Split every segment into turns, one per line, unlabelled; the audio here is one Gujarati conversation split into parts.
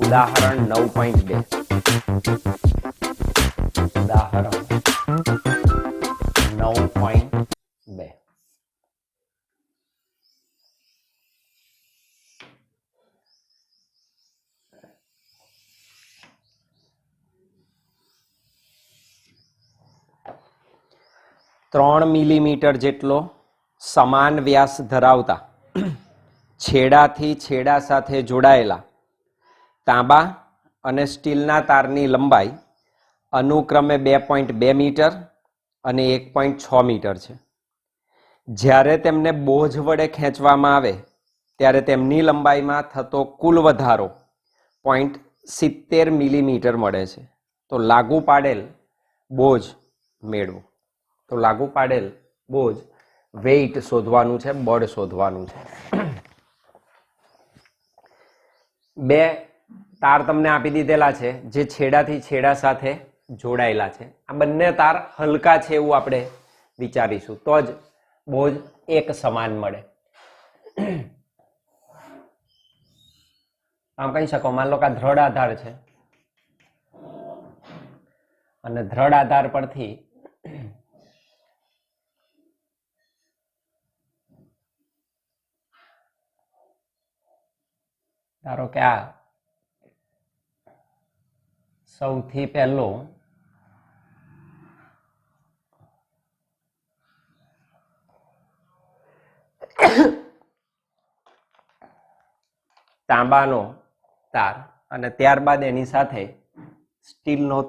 ઉદાહરણ 9.2 ઉદાહરણ 9.2 3 મિલીમીટર જેટલો સમાન વ્યાસ ધરાવતા છેડાથી છેડા સાથે જોડાયેલા તાંબા અને સ્ટીલના તારની લંબાઈ અનુક્રમે 2.2 મીટર અને 1.6 મીટર છે. જ્યારે તેમને બોજ વડે ખેંચવામાં આવે ત્યારે તેમની લંબાઈમાં થતો કુલ વધારો 0.70 મિલીમીટર મળે છે. તો લાગુ પાડેલ બોજ મેળવો. તો લાગુ પાડેલ બોજ વેઇટ શોધવાનું છે, બળ શોધવાનું છે. બે તાર તમને આપી દીધેલા છે જે છેડાથી છેડા સાથે જોડાયેલા છે. આ બંને તાર હલકા છે એવું આપણે વિચારીશું તો જ બોજ એક સમાન મળે. આમ કહી શકો, માન લો કે આ દ્રઢ આધાર છે અને દ્રઢ આધાર પરથી ધારો કે આ સૌથી પહેલો તાંબાનો તાર અને ત્યારબાદ એની સાથે સ્ટીલનો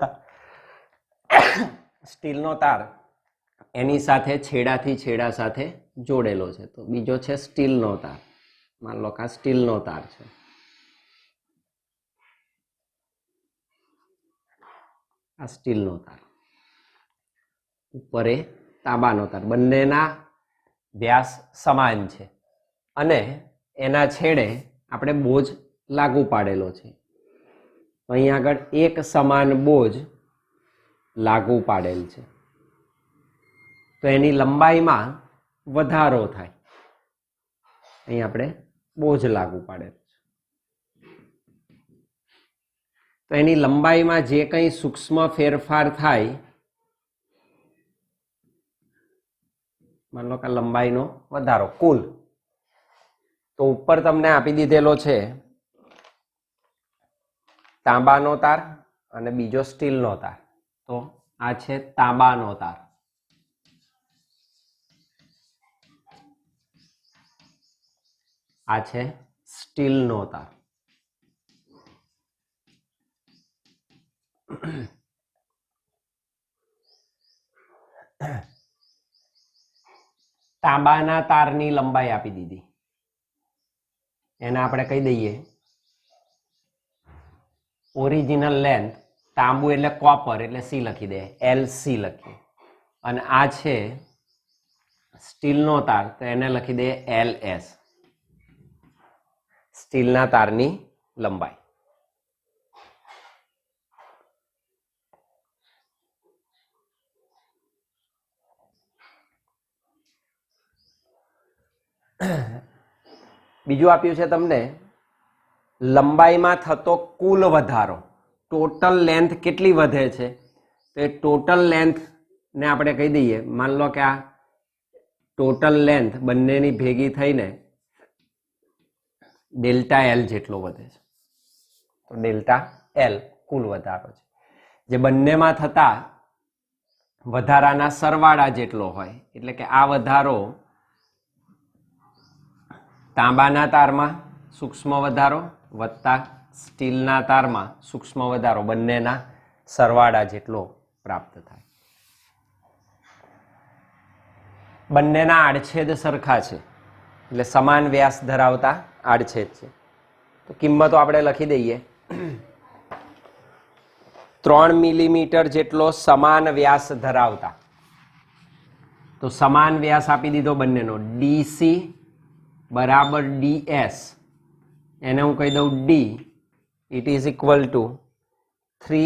તાર એની સાથે છેડાથી છેડા સાથે જોડેલો છે. તો બીજો છે સ્ટીલનો તાર. માન લો કે આ સ્ટીલનો તાર છે. આ સ્ટીલનો તાર, ઉપર એ તાંબાનો તાર. બંનેના વ્યાસ સમાન છે અને એના છેડે આપણે બોજ લાગુ પાડેલો છે. અહીં આગળ એક સમાન બોજ લાગુ પાડેલ છે તો એની લંબાઈમાં વધારો થાય. અહીં આપણે બોજ લાગુ પાડેલ છે તો એની લંબાઈમાં જે કંઈ સૂક્ષ્મ ફેરફાર થાય, માન લો કે લંબાઈનો વધારો કુલ, તો ઉપર તમને આપી દીધેલો છે તાંબાનો તાર અને બીજો સ્ટીલનો તાર. તો આ છે તાંબાનો તાર. આ છે સ્ટીલનો તાર. તાંબાના તારની લંબાઈ આપી દીધી, એને આપણે કહી દઈએ ઓરિજિનલ લેન્થ. તાંબુ એટલે કોપર એટલે સી લખી દે, LC લખીએ. અને આ છે સ્ટીલનો તાર તો એને લખી દે LS. સ્ટીલના તારની લંબાઈ. બીજું આપ્યું છે તમને લંબાઈમાં થતો કુલ વધારો. ટોટલ લેન્થ કેટલી વધે છે તો એ ટોટલ લેન્થ ને આપણે કહી દઈએ, માન લો કે આ ટોટલ લેન્થ બંનેની ભેગી થઈને ડેલ્ટા L જેટલો વધે છે. તો ડેલ્ટા L કુલ વધારો છે જે બંનેમાં થતા વધારાના સરવાળા જેટલો હોય. એટલે કે આ વધારો તાંબાના તારમાં સૂક્ષ્મ વધારો વત્તા સ્ટીલના તારમાં સૂક્ષ્મ વધારો બંનેના સરવાળા જેટલો પ્રાપ્ત થાય. બંનેના આડછેદ સરખા છે એટલે સમાન વ્યાસ ધરાવતા આડછેદ છે. તો કિંમતો આપણે લખી દઈએ. 3 મિલીમીટર જેટલો સમાન વ્યાસ ધરાવતા, તો સમાન વ્યાસ આપી દીધો બંનેનો, DC બરાબર DS. એને હું કહી દઉં D. It is equal two 3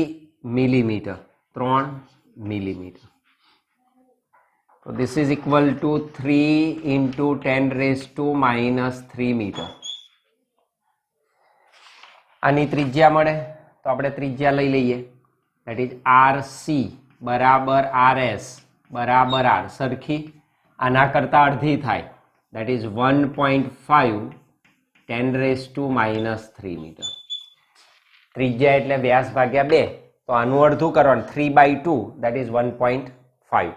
millimetre. 3 millimetre. તો this is equal to 3 into 10 raised to minus 3 meter. આની ત્રિજ્યા મળે તો આપણે ત્રિજ્યા લઈ લઈએ, દેટ ઇઝ RC બરાબર RS બરાબર R સરખી, આના કરતાં અડધી થાય, દેટ ઇઝ 1.5 10⁻³ મીટર. ત્રિજ્યા એટલે વ્યાસ ભાગ્યા 2, તો આનું અડધું કરવાનું 3/2, દેટ ઇઝ 1.5.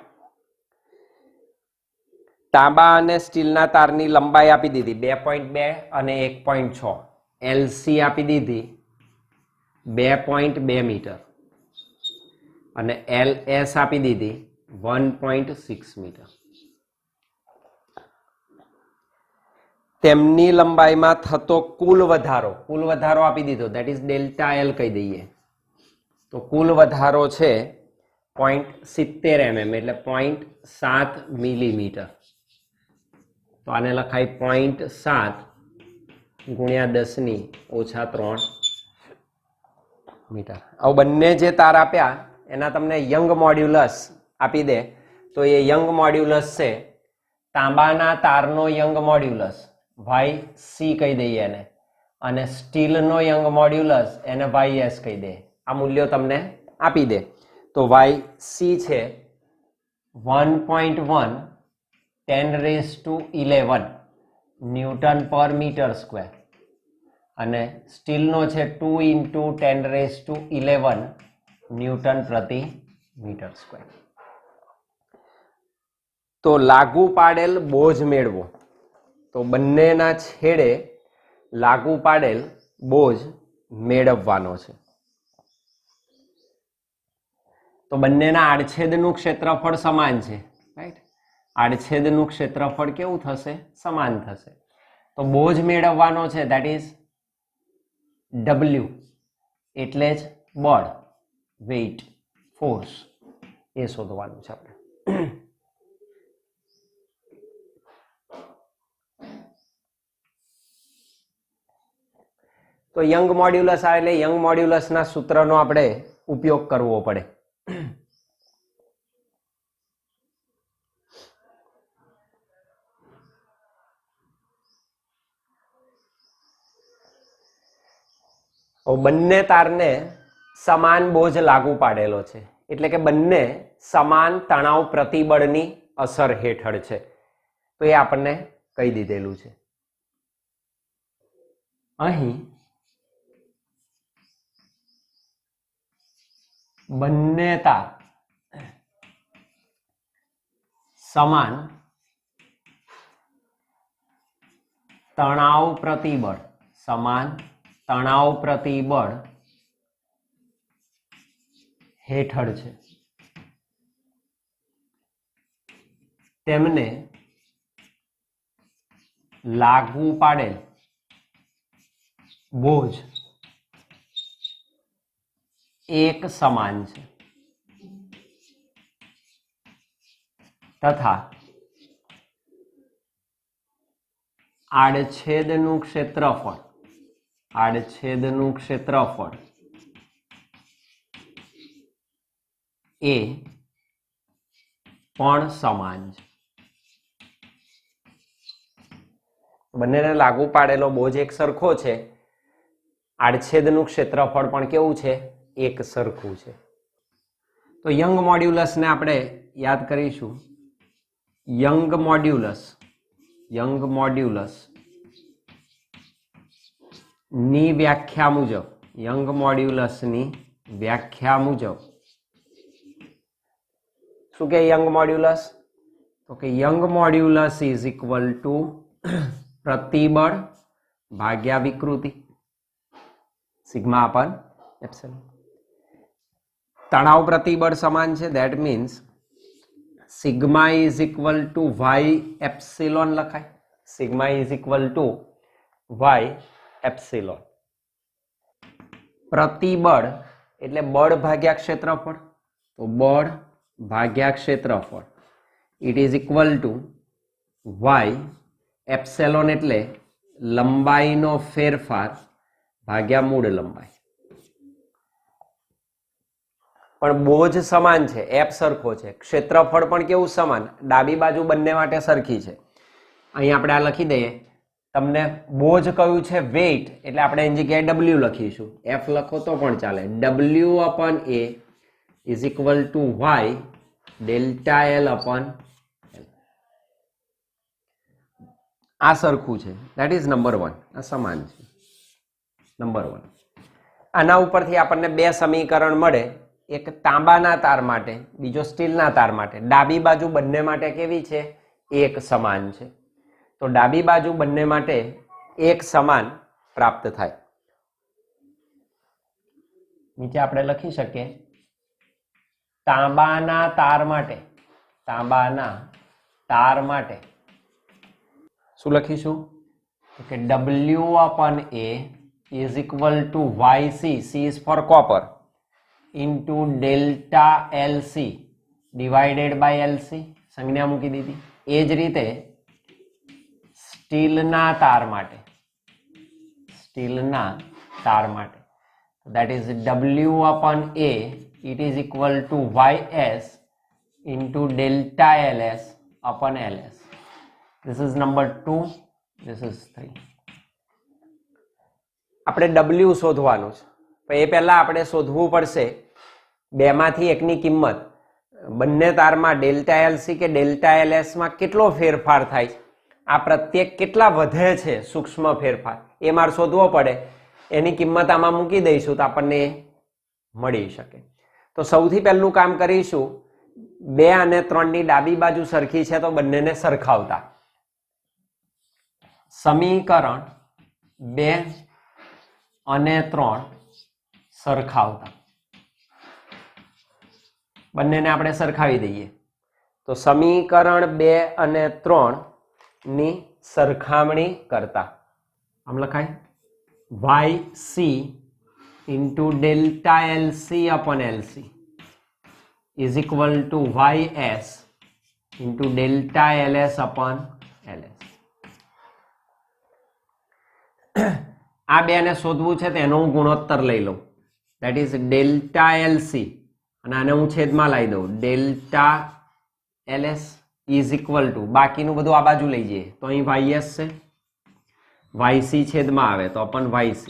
તાંબા અને સ્ટીલના તારની લંબાઈ આપી દીધી 2.2 અને 1.6, LC આપી દીધી 2.2 મીટર અને LS આપી દીધી 1.6 મીટર. તેમની લંબાઈમાં થતો કુલ વધારો આપી દીધો, દેટ ઇઝ ડેલ્ટા L કહી દઈએ. તો કુલ વધારો છે 0.70 mm એટલે 0.7 મિલીમીટર. તો આને લખાય 0.7 × 10⁻³ મીટર. હવે બંને જે તાર આપ્યા એના તમને યંગ મોડ્યુલસ આપી દે, તો એ યંગ મોડ્યુલસ છે તાંબાના તારનો યંગ મોડ્યુલસ YC કહી દઈએ એને, અને સ્ટીલનો યંગ મોડ્યુલસ એને YS કહી દે. આ મૂલ્યો તમને આપી દે. તો YC છે 1.1 10⁻11 ન્યૂટન પર મીટર સ્ક્વેર અને સ્ટીલનો છે 2 × 10⁻11 ન્યૂટન પ્રતિ મીટર સ્ક્વેર. તો લાગુ પાડેલ બોજ મેળવો. તો બંનેના છેડે લાગુ પાડેલ બોજ મેળવવાનો છે. તો બંનેના આડછેદનું ક્ષેત્રફળ સમાન છે, રાઈટ? આડછેદનું ક્ષેત્રફળ કેવું થશે? સમાન થશે. તો બોજ મેળવવાનો છે, દેટ ઇઝ W એટલે જ બળ, વેઇટ, ફોર્સ, એ શોધવાનું છે આપણે. તો યંગ મોડ્યુલસ આવે એટલે યંગ મોડ્યુલસના સૂત્રનો આપણે ઉપયોગ કરવો પડે. બંને તારને સમાન બોજ લાગુ પાડેલો છે એટલે કે બંને સમાન તણાવ પ્રતિબળની અસર હેઠળ છે. તો એ આપણને કહી દીધેલું છે. અહીં બંને તાર સમાન તણાવ પ્રતિબળ હેઠળ છે. તેમને લાગુ પાડેલ બોજ એક સમાન છે તથા આડછેદનું ક્ષેત્રફળ એ પણ સમાન છે. બંનેને લાગુ પાડેલો બોજ એક સરખો છે, આડછેદનું ક્ષેત્રફળ પણ કેવું છે? એક સરખું છે. તો યંગ મોડ્યુલસને આપણે યાદ કરીશું. યંગ મોડ્યુલસ ની વ્યાખ્યા મુજબ, યંગ મોડ્યુલસની વ્યાખ્યા મુજબ શું કે યંગ મોડ્યુલસ? તો કે Young modulus is equal to પ્રતિબળ ભાગ્યા વિકૃતિ, સિગ્મા અપન એપ્સિલોન. તણાવ પ્રતિબળ સમાન છે, that means sigma is equal to Y epsilon લખાય. Sigma is equal to Y epsilon. પ્રતિબળ એટલે બળ ભાગ્યા ક્ષેત્રફળ, તો બળ ભાગ્યા ક્ષેત્રફળ it is equal to Y epsilon એટલે લંબાઈનો ફેરફાર ભાગ્યા મૂળ લંબાઈ. પણ બોજ સમાન છે, એપ સરખો છે, ક્ષેત્રફળ પણ કેવું સમાન, ડાબી બાજુ બંને માટે સરખી છે. અહીં આપણે આ લખી દઈએ તમને બોજ કયું છે વેઇટ, એટલે આપણે એની જગ્યાએ ડબલ્યુ લખીશું. એફ લખો તો પણ ચાલે. W upon A is equal to Y delta L upon L. આ સરખું છે. That is number 1. આ સમાન છે. નંબર 1. આના ઉપરથી આપણને બે સમીકરણ મળે, એક તાંબાના તાર માટે, બીજો સ્ટીલના તાર માટે. ડાબી બાજુ બંને માટે કેવી છે? એક સમાન છે. તો ડાબી બાજુ બંને માટે એક સમાન પ્રાપ્ત થાય. નીચે આપણે લખી શકીએ તાંબાના તાર માટે, તાંબાના તાર માટે શું લખીશું કે W upon A is equal to YC, C is for copper, into delta LC divided by LC. સંજ્ઞા મૂકી દીધી. એ જ રીતે સ્ટીલના તાર માટે, સ્ટીલના તાર માટે that is W upon A, it is equal to YS into delta LS upon LS. This is number 2, this is 3. આપણે W શોધવાનું છે, પણ એ પહેલા આપણે શોધવું પડશે બેમાંથી એકની કિંમત. બંને તારમાં ડેલ્ટા એલસી કે ડેલ્ટા એલએસ માં કેટલો ફેરફાર થાય છે, આ પ્રત્યેક કેટલા વધે છે સૂક્ષ્મ ફેરફાર, એ મારે શોધવો પડે. એની કિંમત આમાં મૂકી દઈશું તો આપણને મળી શકે. તો સૌથી પહેલું કામ કરીશું, 2 અને 3 ની ડાબી બાજુ સરખી છે તો બંનેને સરખાવતા. સમીકરણ 2 અને 3 સરખાવતા. બંનેને આપણે સરખાવી દઈએ. તો સમીકરણ 2 અને 3 ની સરખામણી કરતા આમ લખાય YC into delta LC upon LC is equal to YS into delta LS upon LS. આ બેને શોધવું છે તો એનો હું ગુણોત્તર લઈ લઉં. that is delta LC અને આને હું છેદમાં લાવી દઉં. delta LS is equal to, બાકીનું બધું આ બાજુ લઈ જઈએ તો અહીં YS છે, YC છેદમાં આવે તો અપન YC,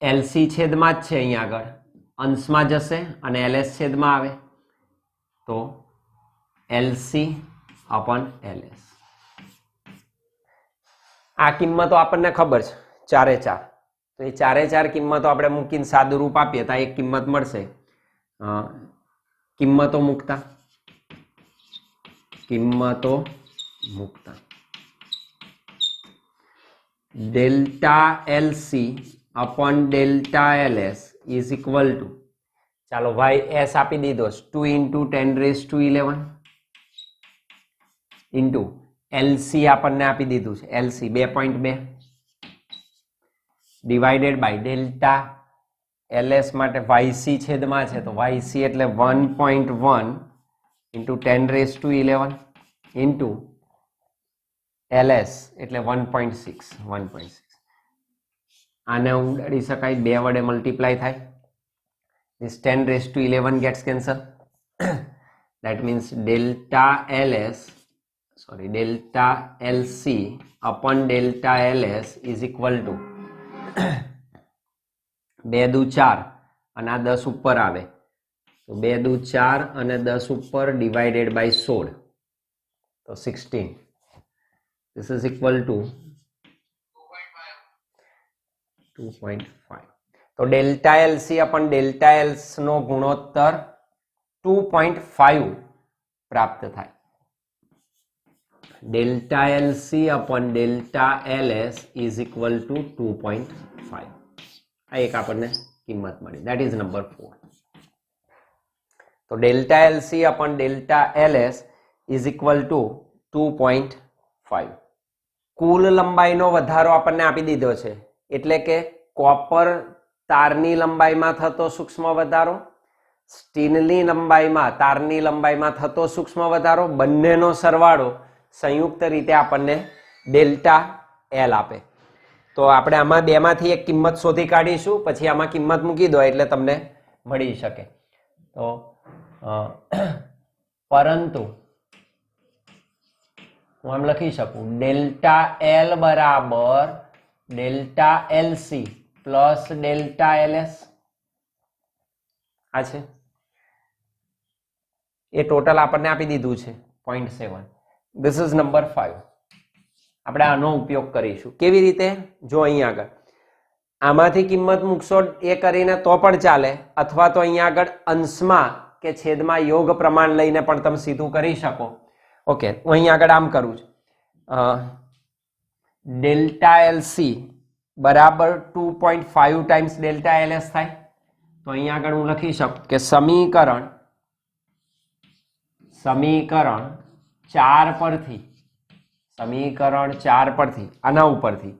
LC છેદમાં જ છે, અહીંયા આગળ અંશમાં જશે અને LS છેદમાં આવે તો LC અપન LS. આ કિંમતો આપણને ખબર છે 4 એ 4, તો એ 4 એ 4 કિંમતો આપણે મૂકીને સાદું રૂપ આપીએ તો એક કિંમત મળશે. કિંમતો મૂકતા delta LC upon delta LS is equal to, ચાલો YS આપી દીધો 2 into 10 raised to 11 into LC આપણને આપી દીધું છે LC 2.2 divided by delta LS માટે YC છેદમાં છે તો YC એટલે 1.1 into 10 raised to 11 into LS એટલે 1.6. આને ઉડાડી શકાય, 2 વડે મલ્ટીપ્લાય થાય. this 10 raised to 11 gets cancel. that means delta LC upon delta LS is equal to 2 દુ 4 અને આ 10 ઉપર આવે તો 2 દુ 4 અને 10 ઉપર divided by 16 તો 16. this is equal to 2.5. તો delta LC upon delta LS નો ગુણોત્તર 2.5 પ્રાપ્ત થાય. Delta LC upon delta LS is equal to 2.5. આ એક આપણને કિંમત મળી. That is number 4. તો delta LC upon delta LS is equal to 2.5. કુલ લંબાઈનો વધારો આપણને આપી દીધો છે, એટલે કે કોપર તારની લંબાઈમાં થતો સૂક્ષ્મ વધારો, સ્ટીલની લંબાઈમાં તારની લંબાઈમાં થતો સૂક્ષ્મ વધારો, બંનેનો સરવાળો સંયુક્ત રીતે આપણને ડેલ્ટા એલ આપે. તો આપણે આમાં બેમાંથી એક કિંમત શોધી કાઢીશું, પછી આમાં કિંમત મૂકી દો એટલે તમને મળી શકે. તો પરંતુ હું આમ લખી શકું ડેલ્ટા એલ બરાબર delta LC plus delta LS. આ છે એ ટોટલ આપણને આપી દીધું છે 0.7. This is number 5. આપણે આનો ઉપયોગ કરીશું. કેવી રીતે? જો અહીં આગળ આમાંથી કિંમત મૂકશો એ કરીને તો પણ ચાલે, અથવા તો અહીંયા આગળ અંશમાં કે છેદમાં યોગ પ્રમાણ લઈને પણ તમે સીધું કરી શકો. ઓકે, હું અહીંયા આગળ આમ કરું છું. ડેલ્ટા એલસી બરાબર 2.5 ટાઈમ્સ ડેલ્ટા એલએસ થાય. તો અહીંયા આગળ હું લખી શકું કે સમીકરણ 4 પરથી આના ઉપરથી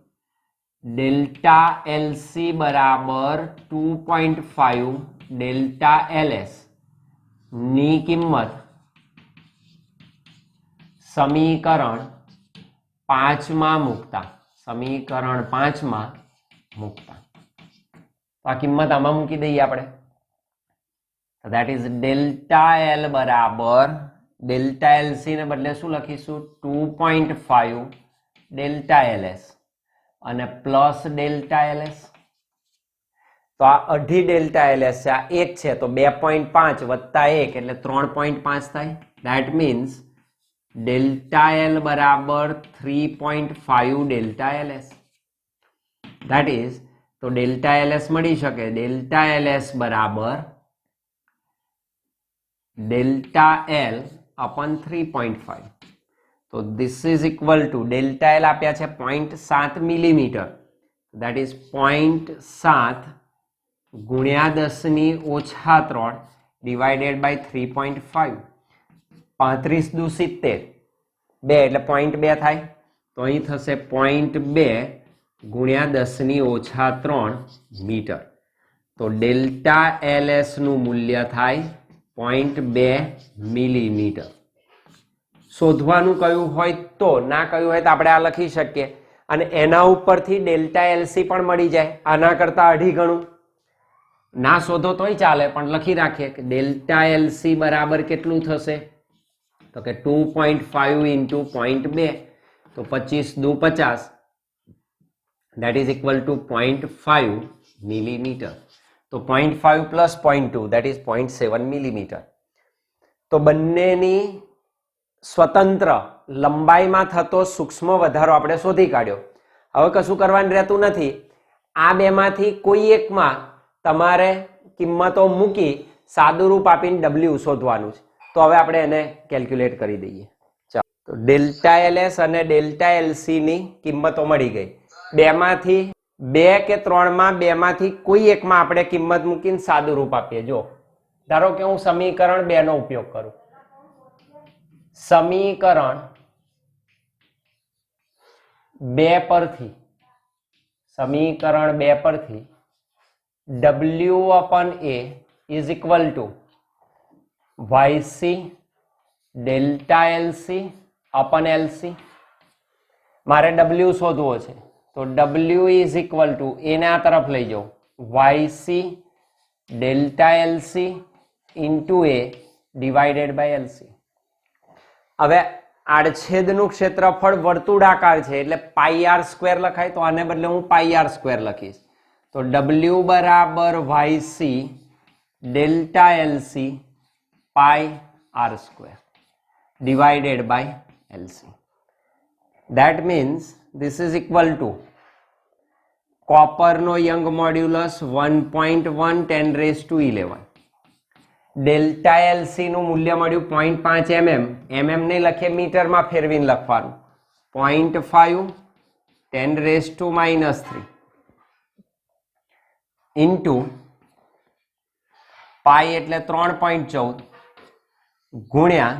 ડેલ્ટા એલસી બરાબર 2.5 ડેલ્ટા એલએસ ની કિંમત સમીકરણ 5 માં મૂકતા તો આ કિંમત આમાં મૂકી દઈએ આપણે. ધેટ ઇઝ ડેલ્ટા એલ બરાબર ડેલ્ટા એલસી ને બદલે શું લખીશું 2.5 ડેલ્ટા એલએસ અને પ્લસ ડેલ્ટા એલએસ. તો આ અઢી ડેલ્ટા એલએસ છે, આ 1 છે તો 2.5 વત્તા 1 એટલે 3.5 થાય. ધેટ મીન્સ ડેલ્ટા એલ બરાબર 3.5 ડેલ્ટા એલએસ. ધેટ ઇઝ તો ડેલ્ટા એલએસ મળી શકે ડેલ્ટા એલએસ બરાબર ડેલ્ટા એલ અપન 3.5. તો this is equal to delta L આપ્યા છે 0.7 મિલીમીટર. ધેટ ઇઝ 0.7 ગુણ્યા 10⁻³ ડિવાઇડેડ બાય 3.5. 35 દુ 70, 2 એટલે 0.2 થાય. તો અહીં થશે 0.2 ગુણ્યા 10⁻³ મીટર. તો ડેલ્ટા એલએસ નું મૂલ્ય થાય 0.2 મિલીમીટર. શોધવાનું કયું હોય તો, ના કયું હોય તો આપણે આ લખી શકીએ અને એના ઉપરથી ડેલ્ટા એલસી પણ મળી જાય. આના કરતા અઢી ગણું. ના શોધો તોય ચાલે પણ લખી રાખીએ કે ડેલ્ટા એલસી બરાબર કેટલું થશે તો કે 2.5 ઇન્ટુ 0.2 તો 25 દુ 50. that is equal to 0.5 millimeter. તો 0.5 plus 0.2 that is 0.7 millimeter. તો બંનેની સ્વતંત્ર લંબાઈમાં થતો સૂક્ષ્મ વધારો આપણે શોધી કાઢ્યો. હવે કશું કરવાનું રહેતું નથી. આ બેમાંથી કોઈ એકમાં તમારે કિંમતો મૂકી સાદુરૂપ આપીને W શોધવાનું છે. તો હવે આપણે એને કેલ્ક્યુલેટ કરી દઈએ. ચાલો, તો ડેલ્ટા એલએસ અને ડેલ્ટા એલસી ની કિંમતો મળી ગઈ. બેમાંથી 2 કે 3 માં બેમાંથી કોઈ એકમાં આપણે કિંમત મૂકીને સાદુરૂપ આપીએ. જો ધારો કે હું સમીકરણ 2 નો ઉપયોગ કરું. સમીકરણ 2 પરથી W upon A is equal to YC delta LC upon LC. મારે W શોધવો છે તો W is equal to A ને આ તરફ લઈ જાઓ YC delta LC into A divided by LC. હવે આડછેદનું ક્ષેત્રફળ વર્તુળાકાર છે એટલે πr² લખાય. તો આને બદલે હું πr² લખીશ. તો W બરાબર YC delta LC πr² divided by LC. That means this is equal to copper નો યંગ મોડ્યુલસ 1.1 10⁻11. ડેલ્ટા એલસી નું મૂલ્ય મળ્યું 0.5 mm ને લખીએ મીટરમાં ફેરવીને લખવાનું 0.5 10⁻³ ઇન્ટુ પાઈ એટલે 3.14 ગુણ્યા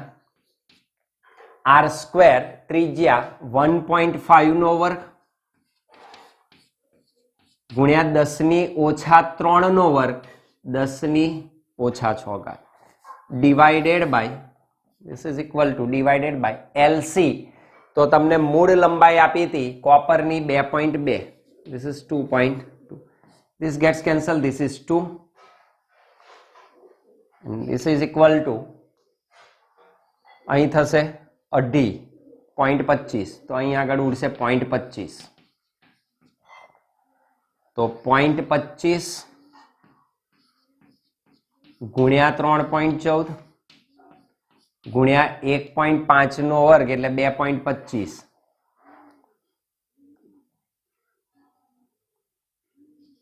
r² ત્રિજ્યા 1.5 નો વર્ગ ગુણ્યા 10⁻³ નો વર્ગ 10⁻⁶ divided by this is equal to divided by LC. તો તમને મૂળ લંબાઈ આપી હતી કોપરની 2.2. this is 2.2. this gets cancelled. this is 2 and this is equal to અહીં થશે 2.5 0.25 તો અહીં આગળ ઉડશે 0.25 તો 0.25 ગુણ્યા 3.14 ગુણ્યા 1.5 નો વર્ગ એટલે 2.25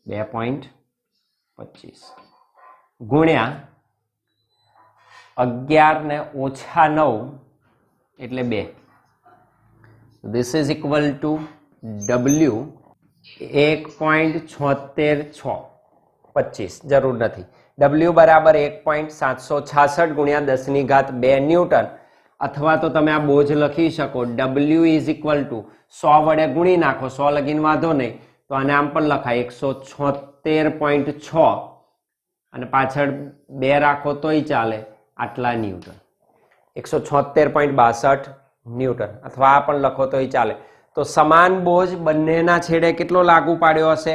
2.25 ગુણ્યા 11 ને ઓછા 9 એટલે 2 this is equal to W 1.74625 જરૂર નથી W બરાબર 1.766 ગુણ્યા 10 ની ઘાત 2 ન્યૂટન અથવા તો તમે આ બોજ લખી શકો W is equal to 100 વડે ગુણી નાખો 100 લગીને વાંધો નહીં તો આને આમ પણ લખાય 176.6 અને પાછળ 2 રાખો તોય ચાલે આટલા ન્યૂટન 176.62 ન્યૂટન અથવા આ પણ લખો તોય ચાલે તો સમાન બોજ બંનેના છેડે કેટલો લાગુ પાડ્યો હશે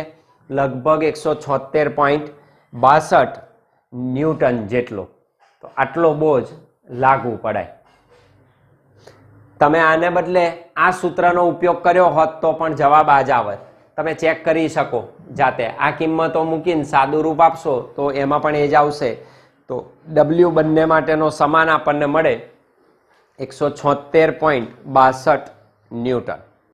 લગભગ 176.62 ન્યૂટન જેટલો તો આટલો બોજ લાગુ પડાય તમે આને બદલે આ સૂત્રનો ઉપયોગ કર્યો હોત તો પણ જવાબ આ જ આવત તમે ચેક કરી શકો જાતે આ કિંમતો મૂકીને સાદું રૂપ આપશો તો એમાં પણ એ જ આવશે તો W બંને માટેનો સમાન આપણને મળે 176.62 ન્યૂટન